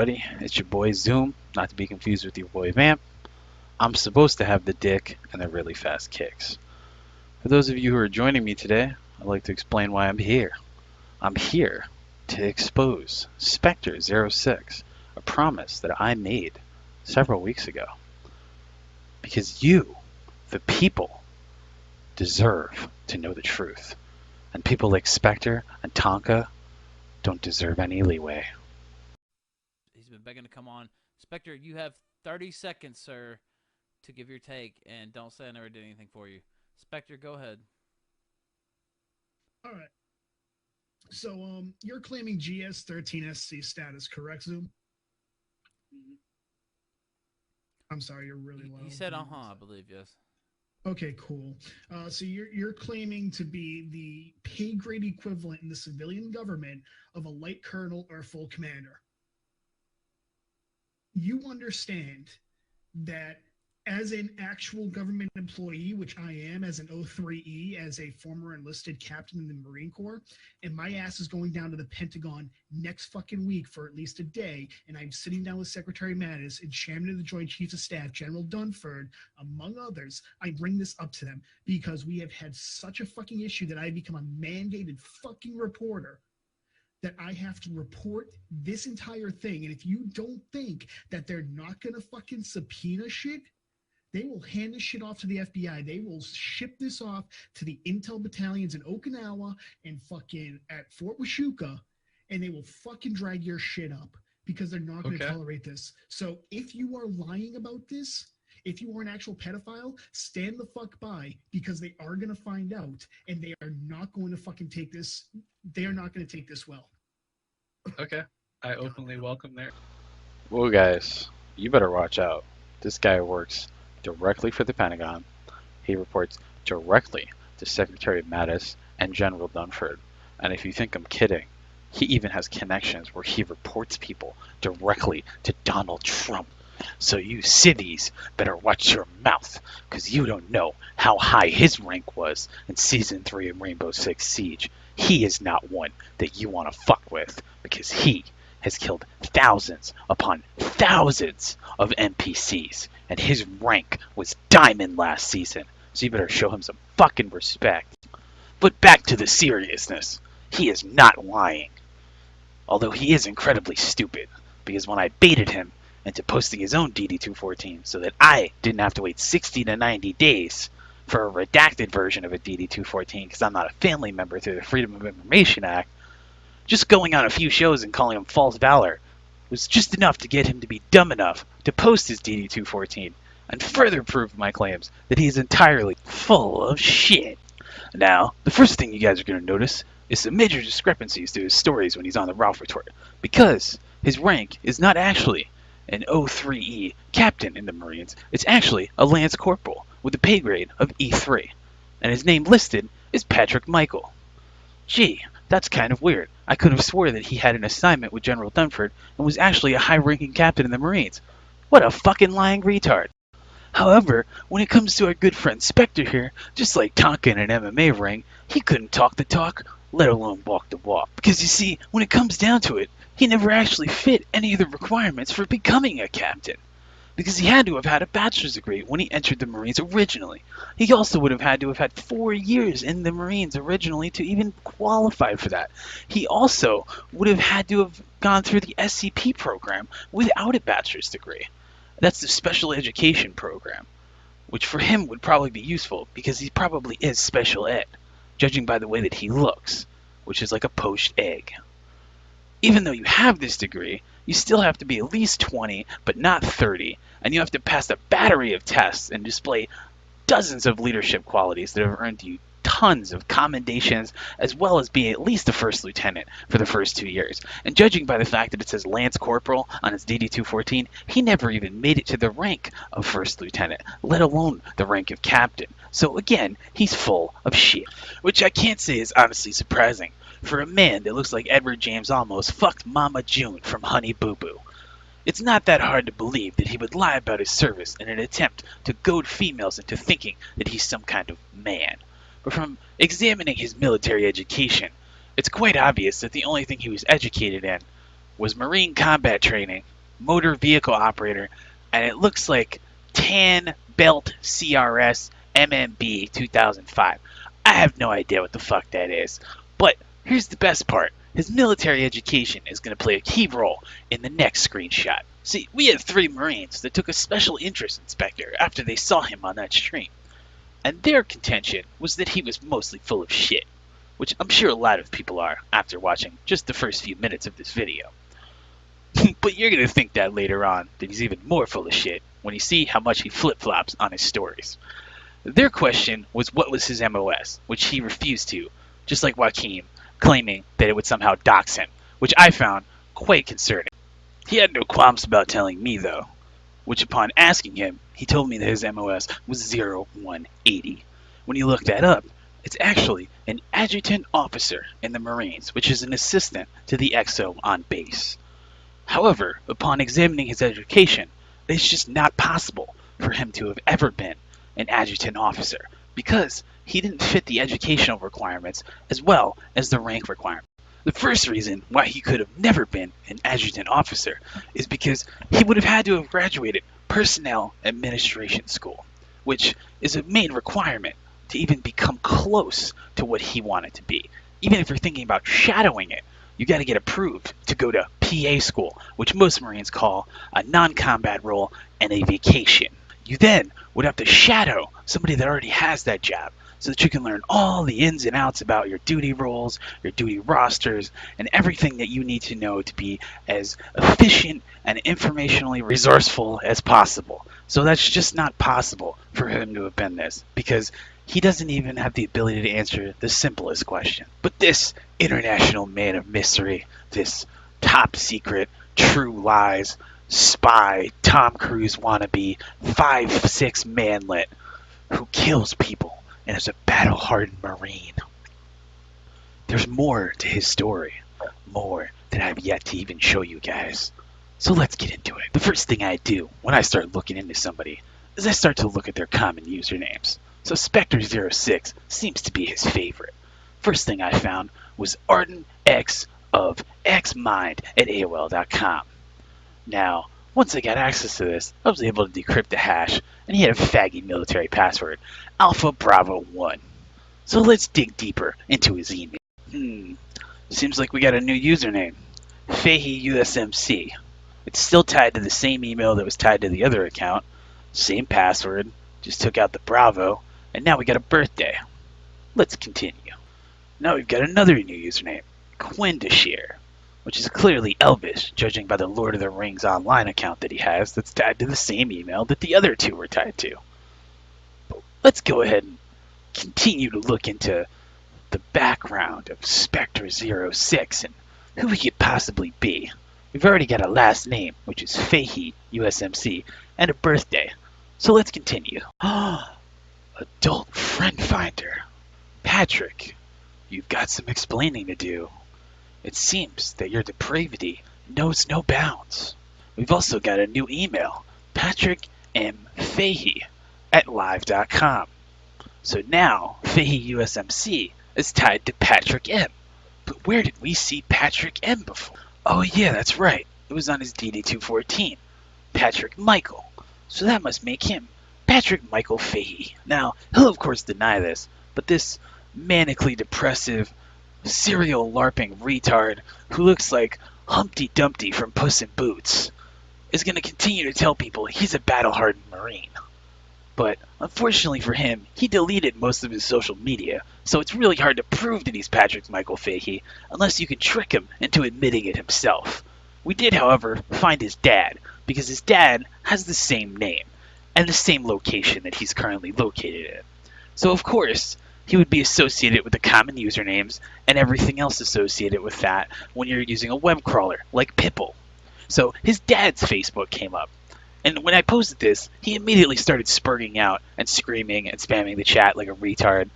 everybody? It's your boy Zoom, not to be confused with your boy Vamp. I'm supposed to have the dick and the really fast kicks. For those of you who are joining me today, I'd like to explain why I'm here. I'm here to expose Spectre06, a promise that I made several weeks ago. Because you, the people, deserve to know the truth. And people like Spectre and Tonka don't deserve any leeway. He's been begging to come on. Spectre, you have 30 seconds, sir, to give your take, and don't say I never did anything for you. Spectre, go ahead. All right. So, you're claiming GS13SC status, correct, Zoom? I'm sorry, you're really low. He said, I believe, yes. Okay, cool. So you're claiming to be the pay grade equivalent in the civilian government of a light colonel or full commander. You understand that as an actual government employee, which I am as an O3E, as a former enlisted captain in the Marine Corps, and my ass is going down to the Pentagon next fucking week for at least a day, and I'm sitting down with Secretary Mattis and Chairman of the Joint Chiefs of Staff, General Dunford, among others, I bring this up to them because we have had such a fucking issue that I've become a mandated fucking reporter that I have to report this entire thing. And if you don't think that they're not going to fucking subpoena shit, they will hand this shit off to the FBI. They will ship this off to the intel battalions in Okinawa and fucking at Fort Washuka, and they will fucking drag your shit up because they're not going to tolerate this. So if you are lying about this, if you are an actual pedophile, stand the fuck by because they are going to find out, and they are not going to fucking take this. They are not going to take this well. Okay. I openly welcome that. Well, guys, you better watch out. This guy works directly for the Pentagon. He reports directly to Secretary Mattis and General Dunford. And if you think I'm kidding, he even has connections where he reports people directly to Donald Trump. So you civvies better watch your mouth, because you don't know how high his rank was in Season 3 of Rainbow Six Siege. He is not one that you want to fuck with, because he has killed thousands upon thousands of NPCs, and his rank was Diamond last season, so you better show him some fucking respect. But back to the seriousness. He is not lying. Although he is incredibly stupid, because when I baited him into posting his own DD-214 so that I didn't have to wait 60 to 90 days for a redacted version of a DD-214 because I'm not a family member through the Freedom of Information Act, just going on a few shows and calling him false Valor was just enough to get him to be dumb enough to post his DD-214 and further prove my claims that he is entirely full of shit. Now, the first thing you guys are going to notice is some major discrepancies to his stories when he's on the Ralph Retort, because his rank is not actually an O3E captain in the Marines, it's actually a Lance Corporal with a pay grade of E3, and his name listed is Patrick Michael. Gee, that's kind of weird. I could have swore that he had an assignment with General Dunford and was actually a high-ranking captain in the Marines. What a fucking lying retard. However, when it comes to our good friend Spectre here, just like Tonka in an MMA ring, he couldn't talk the talk, let alone walk the walk. Because you see, when it comes down to it, he never actually fit any of the requirements for becoming a captain. Because he had to have had a bachelor's degree when he entered the Marines originally. He also would have had to have had 4 years in the Marines originally to even qualify for that. He also would have had to have gone through the SCP program without a bachelor's degree. That's the special education program, which for him would probably be useful because he probably is special ed, judging by the way that he looks, which is like a poached egg. Even though you have this degree, you still have to be at least 20, but not 30, and you have to pass a battery of tests and display dozens of leadership qualities that have earned you tons of commendations, as well as being at least a first lieutenant for the first 2 years. And judging by the fact that it says Lance Corporal on his DD-214, he never even made it to the rank of first lieutenant, let alone the rank of captain. So again, he's full of shit, which I can't say is honestly surprising for a man that looks like Edward James Olmos fucked Mama June from Honey Boo Boo. It's not that hard to believe that he would lie about his service in an attempt to goad females into thinking that he's some kind of man. But from examining his military education, it's quite obvious that the only thing he was educated in was Marine combat training motor vehicle operator, and it looks like Tan Belt CRS MMB 2005. I have no idea what the fuck that is. But here's the best part. His military education is going to play a key role in the next screenshot. See, we had 3 Marines that took a special interest in Spectre after they saw him on that stream. And their contention was that he was mostly full of shit, which I'm sure a lot of people are after watching just the first few minutes of this video. But you're going to think that later on that he's even more full of shit when you see how much he flip-flops on his stories. Their question was what was his MOS, which he refused to, just like Joaquin, claiming that it would somehow dox him, which I found quite concerning. He had no qualms about telling me, though, which upon asking him, he told me that his MOS was 0180. When you look that up, it's actually an adjutant officer in the Marines, which is an assistant to the XO on base. However, upon examining his education, it's just not possible for him to have ever been an adjutant officer because he didn't fit the educational requirements as well as the rank requirement. The first reason why he could have never been an adjutant officer is because he would have had to have graduated personnel administration school, which is a main requirement to even become close to what he wanted to be. Even if you're thinking about shadowing it, you got to get approved to go to PA school, which most Marines call a non-combat role and a vacation. You then would have to shadow somebody that already has that job so that you can learn all the ins and outs about your duty roles, your duty rosters, and everything that you need to know to be as efficient and informationally resourceful as possible. So that's just not possible for him to have been this because he doesn't even have the ability to answer the simplest question. But this international man of mystery, this top secret, true lies, spy, Tom Cruise wannabe, 5'6" manlet who kills people and is a battle-hardened Marine. There's more to his story, more that I've yet to even show you guys. So let's get into it. The first thing I do when I start looking into somebody is I start to look at their common usernames. So Spectre06 seems to be his favorite. First thing I found was Arden X of XMind at AOL.com. Now, once I got access to this, I was able to decrypt the hash, and he had a faggy military password, Alpha Bravo 1. So let's dig deeper into his email. Seems like we got a new username, Fahey USMC. It's still tied to the same email that was tied to the other account, same password, just took out the Bravo, and now we got a birthday. Let's continue. Now we've got another new username, Quindashir, which is clearly Elvis, judging by the Lord of the Rings online account that he has that's tied to the same email that the other two were tied to. But let's go ahead and continue to look into the background of Spectre06 and who he could possibly be. We've already got a last name, which is Fahey USMC, and a birthday. So let's continue. Adult Friend Finder. Patrick, you've got some explaining to do. It seems that your depravity knows no bounds. We've also got a new email, Patrick M. Fahey at live.com. So now Fahey USMC is tied to Patrick M. But where did we see Patrick M before? Oh yeah, that's right. It was on his DD-214. Patrick Michael. So that must make him Patrick Michael Fahey. Now, he'll of course deny this, but this manically depressive, serial LARPing retard who looks like Humpty Dumpty from Puss in Boots is going to continue to tell people he's a battle-hardened Marine. But unfortunately for him, he deleted most of his social media, so it's really hard to prove that he's Patrick Michael Fahey unless you can trick him into admitting it himself. We did, however, find his dad, because his dad has the same name and the same location that he's currently located in. So of course, he would be associated with the common usernames and everything else associated with that when you're using a web crawler, like Pipple. So his dad's Facebook came up. And when I posted this, he immediately started spurting out and screaming and spamming the chat like a retard.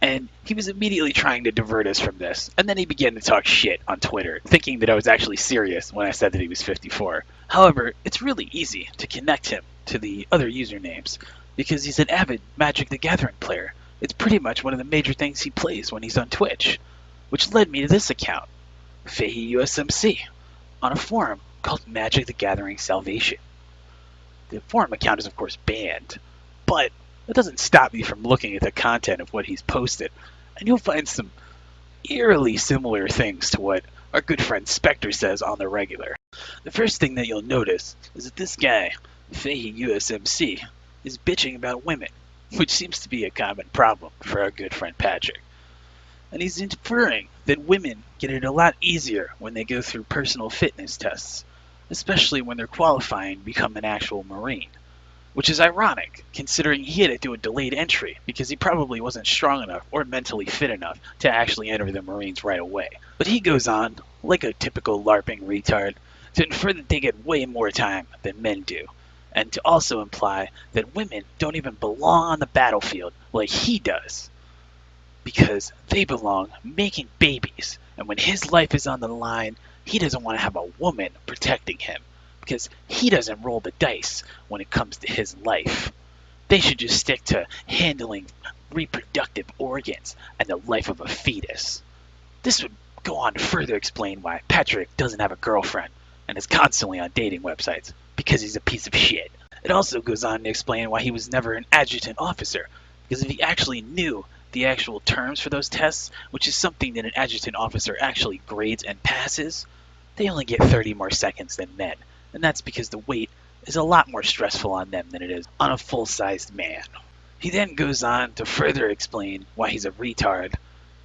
And he was immediately trying to divert us from this. And then he began to talk shit on Twitter, thinking that I was actually serious when I said that he was 54. However, it's really easy to connect him to the other usernames, because he's an avid Magic the Gathering player. It's pretty much one of the major things he plays when he's on Twitch. Which led me to this account, Fahey USMC, on a forum called Magic the Gathering Salvation. The forum account is of course banned, but that doesn't stop me from looking at the content of what he's posted, and you'll find some eerily similar things to what our good friend Spectre says on the regular. The first thing that you'll notice is that this guy, Fahey USMC, is bitching about women, which seems to be a common problem for our good friend Patrick. And he's inferring that women get it a lot easier when they go through personal fitness tests, especially when they're qualifying to become an actual Marine. Which is ironic, considering he had to do a delayed entry because he probably wasn't strong enough or mentally fit enough to actually enter the Marines right away. But he goes on, like a typical LARPing retard, to infer that they get way more time than men do, and to also imply that women don't even belong on the battlefield like he does, because they belong making babies, and when his life is on the line, he doesn't want to have a woman protecting him, because he doesn't roll the dice when it comes to his life. They should just stick to handling reproductive organs and the life of a fetus. This would go on to further explain why Patrick doesn't have a girlfriend and is constantly on dating websites, because he's a piece of shit. It also goes on to explain why he was never an adjutant officer, because if he actually knew the actual terms for those tests, which is something that an adjutant officer actually grades and passes, they only get 30 more seconds than men, and that's because the weight is a lot more stressful on them than it is on a full-sized man. He then goes on to further explain why he's a retard,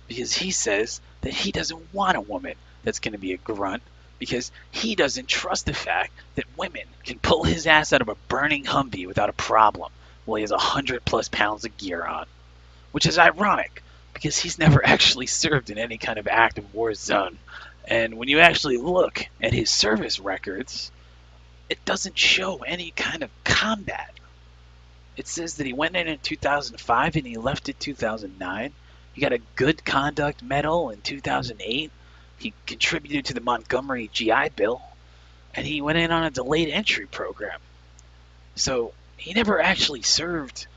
because he says that he doesn't want a woman that's going to be a grunt, because he doesn't trust the fact that women can pull his ass out of a burning Humvee without a problem while he has 100+ pounds of gear on. Which is ironic, because he's never actually served in any kind of active war zone. And when you actually look at his service records, it doesn't show any kind of combat. It says that he went in 2005 and he left in 2009. He got a Good Conduct Medal in 2008. He contributed to the Montgomery GI Bill. And he went in on a delayed entry program. So he never actually served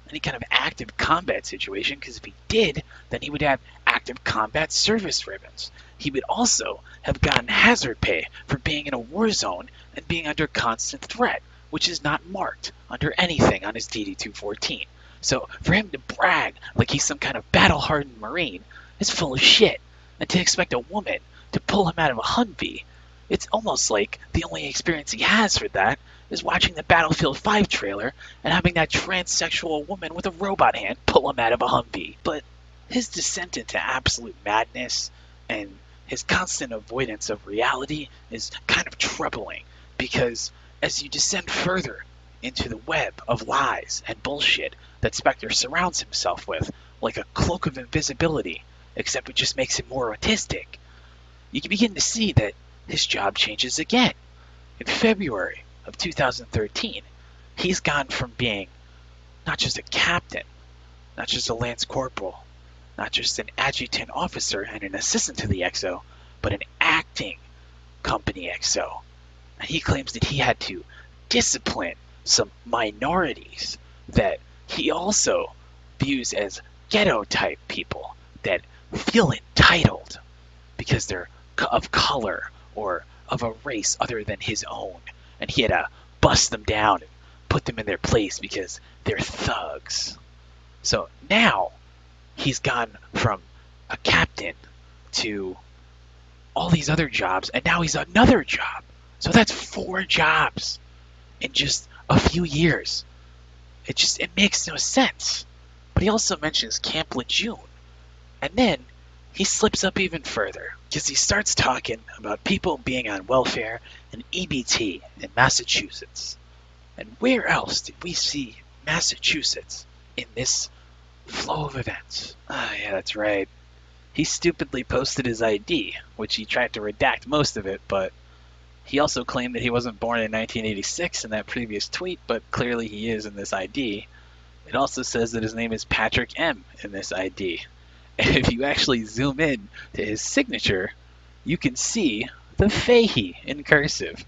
any kind of active combat situation, because if he did, then he would have active combat service ribbons. He would also have gotten hazard pay for being in a war zone and being under constant threat, which is not marked under anything on his DD-214. So for him to brag like he's some kind of battle-hardened Marine is full of shit, and to expect a woman to pull him out of a Humvee, it's almost like the only experience he has for that is watching the Battlefield 5 trailer and having that transsexual woman with a robot hand pull him out of a Humvee. But his descent into absolute madness and his constant avoidance of reality is kind of troubling, because as you descend further into the web of lies and bullshit that Spectre surrounds himself with, like a cloak of invisibility, except it just makes him more autistic, you can begin to see that his job changes again. In February of 2013, he's gone from being not just a captain, not just a lance corporal, not just an adjutant officer and an assistant to the XO, but an acting company XO. And he claims that he had to discipline some minorities that he also views as ghetto type people that feel entitled because they're of color or of a race other than his own, and he had to bust them down and put them in their place because they're thugs. So now he's gone from a captain to all these other jobs, and now he's another job. So that's 4 jobs in just a few years. It makes no sense. But he also mentions Camp Lejeune, and then he slips up even further, because he starts talking about people being on welfare and EBT in Massachusetts. And where else did we see Massachusetts in this flow of events? Ah, yeah, that's right. He stupidly posted his ID, which he tried to redact most of it, but he also claimed that he wasn't born in 1986 in that previous tweet, but clearly he is in this ID. It also says that his name is Patrick M in this ID. And if you actually zoom in to his signature, you can see the Fahey in cursive.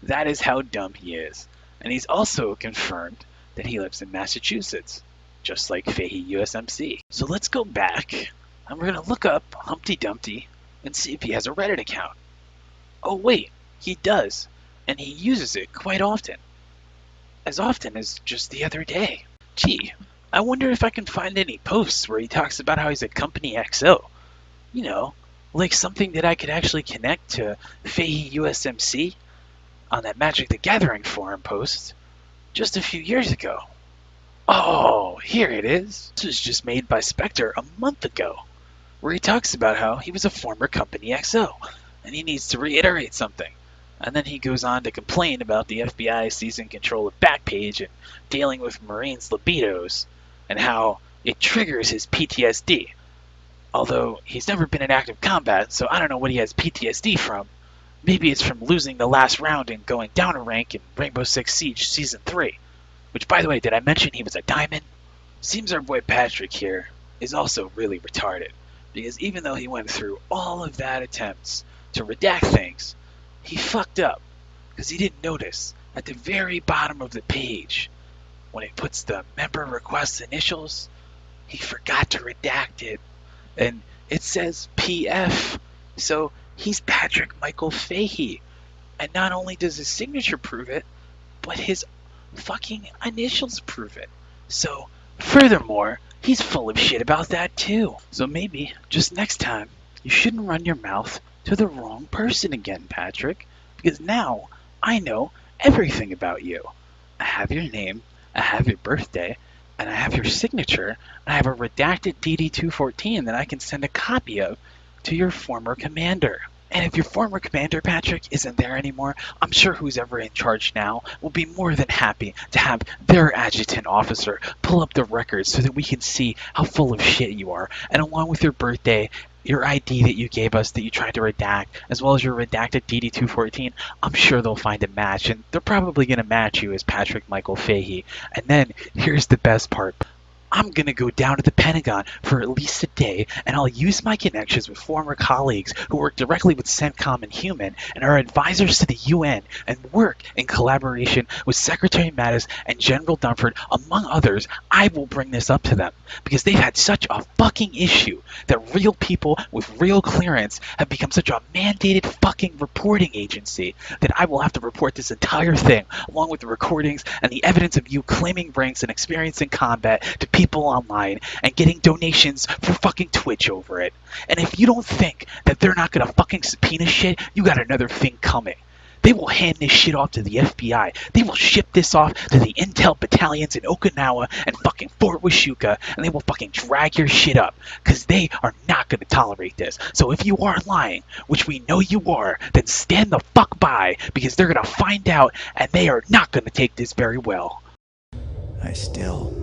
That is how dumb he is. And he's also confirmed that he lives in Massachusetts, just like Fahey USMC. So let's go back, and we're going to look up Humpty Dumpty and see if he has a Reddit account. Oh wait, he does. and he uses it quite often. As often as just the other day. Gee, I wonder if I can find any posts where he talks about how he's a company XO. You know, like something that I could actually connect to Fahey USMC on that Magic the Gathering forum post just a few years ago. Oh, here it is. This was just made by Spectre a month ago, where he talks about how he was a former company XO, and he needs to reiterate something. And then he goes on to complain about the FBI seizing control of Backpage and dealing with Marines' libidos, and how it triggers his PTSD. Although he's never been in active combat, so I don't know what he has PTSD from. Maybe it's from losing the last round and going down a rank in Rainbow Six Siege Season 3. Which, by the way, did I mention he was a diamond? Seems our boy Patrick here is also really retarded, because even though he went through all of that attempts to redact things, he fucked up, because he didn't notice at the very bottom of the page, when it puts the member request initials, he forgot to redact it, and it says PF, so he's Patrick Michael Fahey, and not only does his signature prove it, but his fucking initials prove it. So, furthermore, he's full of shit about that too. So maybe, just next time, you shouldn't run your mouth to the wrong person again, Patrick. Because now, I know everything about you. I have your name, I have your birthday, and I have your signature, and I have a redacted DD-214 that I can send a copy of to your former commander. And if your former commander, Patrick, isn't there anymore, I'm sure who's ever in charge now will be more than happy to have their adjutant officer pull up the records so that we can see how full of shit you are. And along with your birthday, your ID that you gave us that you tried to redact, as well as your redacted DD-214, I'm sure they'll find a match, and they're probably going to match you as Patrick Michael Fahey. And then, here's the best part. I'm going to go down to the Pentagon for at least a day, and I'll use my connections with former colleagues who work directly with CENTCOM and Human and are advisors to the UN and work in collaboration with Secretary Mattis and General Dunford, among others. I will bring this up to them because they've had such a fucking issue that real people with real clearance have become such a mandated fucking reporting agency that I will have to report this entire thing, along with the recordings and the evidence of you claiming ranks and experience in combat, to people online and getting donations for fucking Twitch over it. And if you don't think that they're not gonna fucking subpoena shit, you got another thing coming. They will hand this shit off to the FBI. They will ship this off to the intel battalions in Okinawa and fucking Fort Washuka, and they will fucking drag your shit up, because they are not gonna tolerate this. So if you are lying, which we know you are, then stand the fuck by, because they're gonna find out, and they are not gonna take this very well. I still